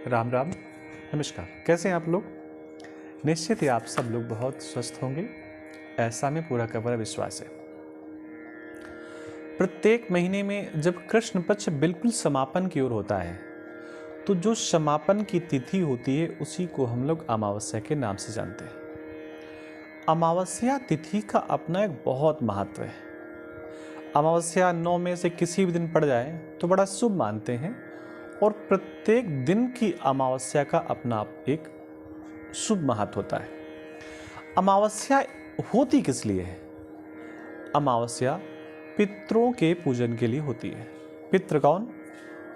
राम राम। नमस्कार। कैसे हैं आप लोग? निश्चित ही आप सब लोग बहुत स्वस्थ होंगे, ऐसा में पूरा का पूरा विश्वास है। प्रत्येक महीने में जब कृष्ण पक्ष बिल्कुल समापन की ओर होता है तो जो समापन की तिथि होती है उसी को हम लोग अमावस्या के नाम से जानते हैं। अमावस्या तिथि का अपना एक बहुत महत्व है। अमावस्या 9 में से किसी भी दिन पड़ जाए तो बड़ा शुभ मानते हैं और प्रत्येक दिन की अमावस्या का अपना एक शुभ महत्व होता है। अमावस्या होती किस लिए है? अमावस्या पितरों के पूजन के लिए होती है। पितृ कौन?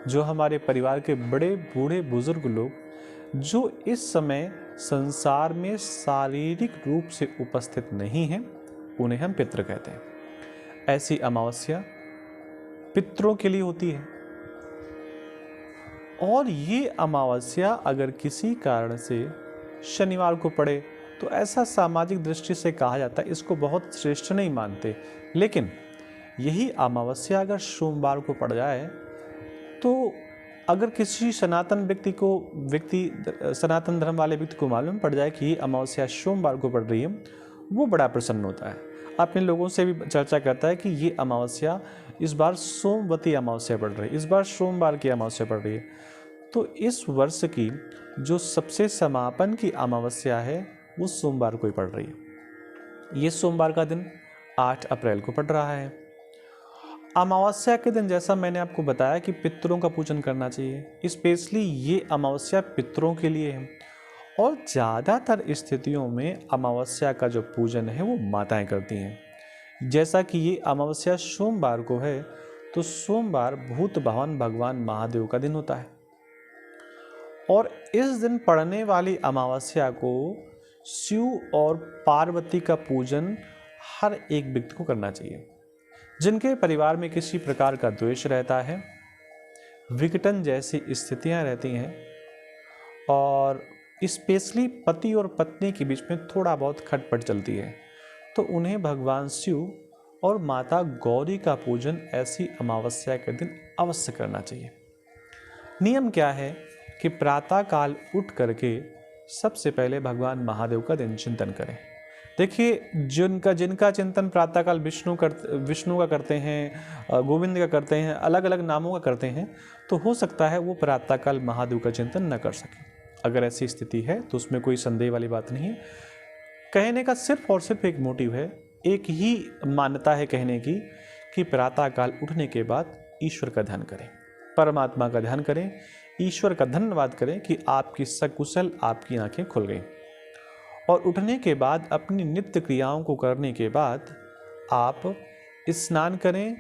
जो हमारे परिवार के बड़े बूढ़े बुजुर्ग लोग जो इस समय संसार में शारीरिक रूप से उपस्थित नहीं हैं, उन्हें हम पितृ कहते हैं। ऐसी अमावस्या पितरों के लिए होती है और ये अमावस्या अगर किसी कारण से शनिवार को पड़े तो ऐसा सामाजिक दृष्टि से कहा जाता है, इसको बहुत श्रेष्ठ नहीं मानते। लेकिन यही अमावस्या अगर सोमवार को पड़ जाए तो अगर किसी सनातन सनातन धर्म वाले व्यक्ति को मालूम पड़ जाए कि ये अमावस्या सोमवार को पड़ रही है, वो बड़ा प्रसन्न होता है। अपने लोगों से भी चर्चा करता है कि ये अमावस्या इस बार सोमवती अमावस्या पड़ रही है, इस बार सोमवार की अमावस्या पड़ रही है। तो इस वर्ष की जो सबसे समापन की अमावस्या है वो सोमवार को ही पड़ रही है। ये सोमवार का दिन 8 अप्रैल को पड़ रहा है। अमावस्या के दिन जैसा मैंने आपको बताया कि पितरों का पूजन करना चाहिए, स्पेशली ये अमावस्या पितरों के लिए है और ज़्यादातर स्थितियों में अमावस्या का जो पूजन है वो माताएं करती हैं। जैसा कि ये अमावस्या सोमवार को है तो सोमवार भूत भवन भगवान महादेव का दिन होता है और इस दिन पड़ने वाली अमावस्या को शिव और पार्वती का पूजन हर एक व्यक्ति को करना चाहिए। जिनके परिवार में किसी प्रकार का द्वेष रहता है, विघटन जैसी स्थितियां रहती हैं और स्पेशली पति और पत्नी के बीच में थोड़ा बहुत खटपट चलती है, तो उन्हें भगवान शिव और माता गौरी का पूजन ऐसी अमावस्या के दिन अवश्य करना चाहिए। नियम क्या है कि प्रातः काल उठ करके सबसे पहले भगवान महादेव का दिन चिंतन करें। देखिए, जिनका चिंतन प्रातःकाल विष्णु का करते हैं, गोविंद का करते हैं, अलग अलग नामों का करते हैं, तो हो सकता है वो प्रातःकाल महादेव का चिंतन न कर सके। अगर ऐसी स्थिति है तो उसमें कोई संदेह वाली बात नहीं है। कहने का सिर्फ और सिर्फ एक मोटिव है, एक ही मान्यता है कहने की कि प्रातःकाल उठने के बाद ईश्वर का ध्यान करें, परमात्मा का ध्यान करें, ईश्वर का धन्यवाद करें कि आपकी सकुशल आपकी आंखें खुल गई। और उठने के बाद अपनी नित्य क्रियाओं को करने के बाद आप स्नान करें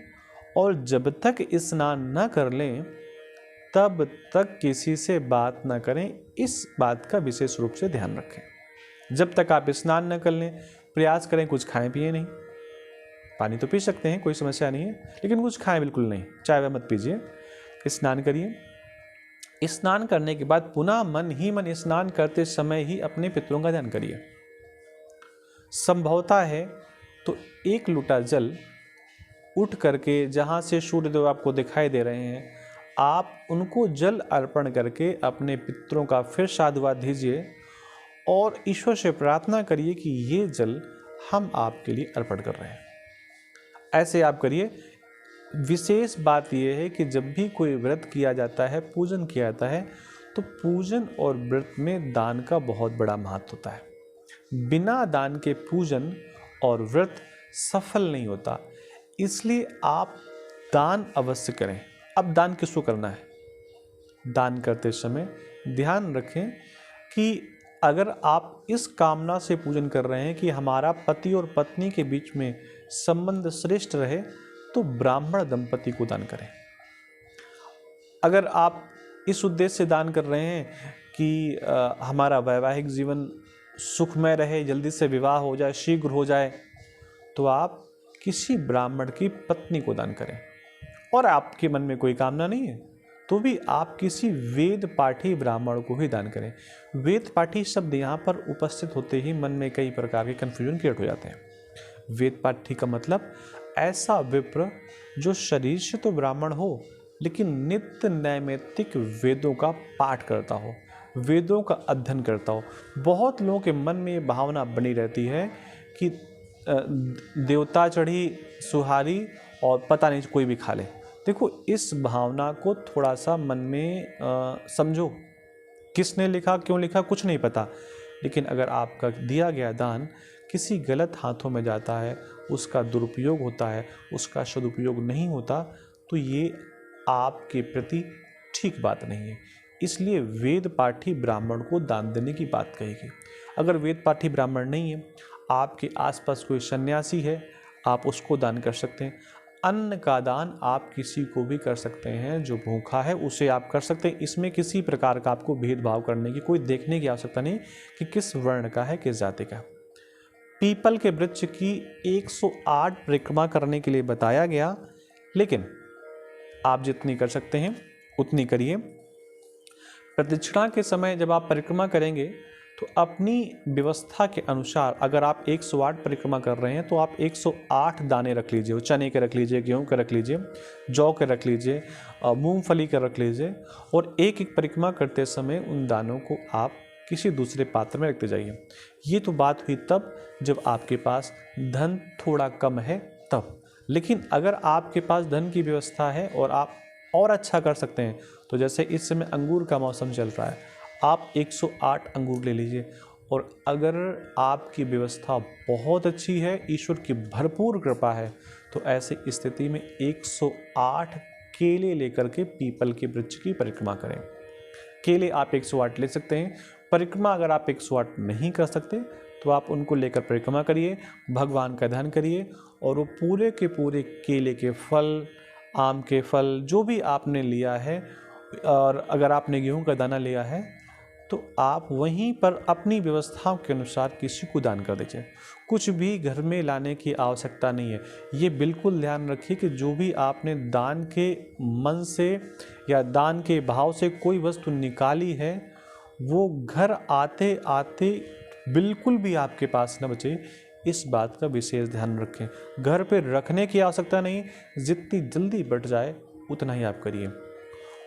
और जब तक स्नान न कर लें तब तक किसी से बात न करें। इस बात का विशेष रूप से ध्यान रखें। जब तक आप स्नान न कर लें प्रयास करें कुछ खाएं पिए नहीं। पानी तो पी सकते हैं, कोई समस्या नहीं है, लेकिन कुछ खाएं बिल्कुल नहीं, चाय वह मत पीजिए। स्नान करिए। स्नान करने के बाद पुनः मन ही मन स्नान करते समय ही अपने पितरों का ध्यान करिए। संभवता है तो 1 लोटा जल उठ करके जहाँ से सूर्यदेव आपको दिखाई दे रहे हैं, आप उनको जल अर्पण करके अपने पितरों का फिर साधुवाद दीजिए और ईश्वर से प्रार्थना करिए कि ये जल हम आपके लिए अर्पण कर रहे हैं। ऐसे आप करिए। विशेष बात यह है कि जब भी कोई व्रत किया जाता है, पूजन किया जाता है, तो पूजन और व्रत में दान का बहुत बड़ा महत्व होता है। बिना दान के पूजन और व्रत सफल नहीं होता, इसलिए आप दान अवश्य करें। अब दान किसको करना है? दान करते समय ध्यान रखें कि अगर आप इस कामना से पूजन कर रहे हैं कि हमारा पति और पत्नी के बीच में संबंध श्रेष्ठ रहे, तो ब्राह्मण दंपति को दान करें। अगर आप इस उद्देश्य से दान कर रहे हैं कि हमारा वैवाहिक जीवन सुखमय रहे, जल्दी से विवाह हो जाए, शीघ्र हो जाए, तो आप किसी ब्राह्मण की पत्नी को दान करें। और आपके मन में कोई कामना नहीं है तो भी आप किसी वेद पाठी ब्राह्मण को ही दान करें। वेद पाठी शब्द यहाँ पर उपस्थित होते ही मन में कई प्रकार के कन्फ्यूजन क्रिएट हो जाते हैं। वेद पाठी का मतलब ऐसा विप्र जो शरीर से तो ब्राह्मण हो लेकिन नित्य नैमित्तिक वेदों का पाठ करता हो, वेदों का अध्ययन करता हो। बहुत लोगों के मन में ये भावना बनी रहती है कि देवता चढ़ी सुहारी और पता नहीं कोई भी खा ले। देखो, इस भावना को थोड़ा सा मन में समझो। किसने लिखा, क्यों लिखा, कुछ नहीं पता, लेकिन अगर आपका दिया गया दान किसी गलत हाथों में जाता है, उसका दुरुपयोग होता है, उसका सदुपयोग नहीं होता, तो ये आपके प्रति ठीक बात नहीं है। इसलिए वेद पाठी ब्राह्मण को दान देने की बात कहेगी। अगर वेद पाठी ब्राह्मण नहीं है, आपके आसपास कोई सन्यासी है, आप उसको दान कर सकते हैं। अन्न का दान आप किसी को भी कर सकते हैं, जो भूखा है उसे आप कर सकते हैं। इसमें किसी प्रकार का आपको भेदभाव करने की, कोई देखने की आवश्यकता नहीं कि किस वर्ण का है, किस जाति का। पीपल के वृक्ष की 108 परिक्रमा करने के लिए बताया गया, लेकिन आप जितनी कर सकते हैं उतनी करिए। प्रदक्षिणा के समय जब आप परिक्रमा करेंगे तो अपनी व्यवस्था के अनुसार, अगर आप 108 परिक्रमा कर रहे हैं तो आप 108 दाने रख लीजिए। वो चने के रख लीजिए, गेहूं के रख लीजिए, जौ के रख लीजिए, मूंगफली के रख लीजिए, और एक एक परिक्रमा करते समय उन दानों को आप किसी दूसरे पात्र में रखते जाइए। ये तो बात हुई तब जब आपके पास धन थोड़ा कम है तब। लेकिन अगर आपके पास धन की व्यवस्था है और आप और अच्छा कर सकते हैं, तो जैसे इस समय अंगूर का मौसम चल रहा है, आप 108 अंगूर ले लीजिए। और अगर आपकी व्यवस्था बहुत अच्छी है, ईश्वर की भरपूर कृपा है, तो ऐसी स्थिति में 108 केले लेकर के पीपल के वृक्ष की परिक्रमा करें। केले आप 108 ले सकते हैं। परिक्रमा अगर आप 108 नहीं कर सकते तो आप उनको लेकर परिक्रमा करिए, भगवान का ध्यान करिए, और वो पूरे के पूरे केले के फल, आम के फल, जो भी आपने लिया है, और अगर आपने गेहूं का दाना लिया है तो आप वहीं पर अपनी व्यवस्थाओं के अनुसार किसी को दान कर दीजिए। कुछ भी घर में लाने की आवश्यकता नहीं है। ये बिल्कुल ध्यान रखिए कि जो भी आपने दान के मन से या दान के भाव से कोई वस्तु निकाली है, वो घर आते आते बिल्कुल भी आपके पास न बचे। इस बात का विशेष ध्यान रखें। घर पे रखने की आवश्यकता नहीं, जितनी जल्दी बट जाए उतना ही आप करिए।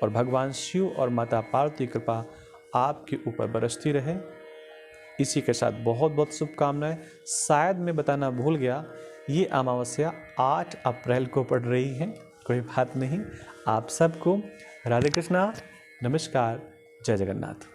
और भगवान शिव और माता पार्वती की कृपा आपके ऊपर बरसती रहे। इसी के साथ बहुत बहुत शुभकामनाएं। शायद मैं बताना भूल गया, ये अमावस्या 8 अप्रैल को पड़ रही है। कोई बात नहीं। आप सबको राधे कृष्णा, नमस्कार, जय जगन्नाथ।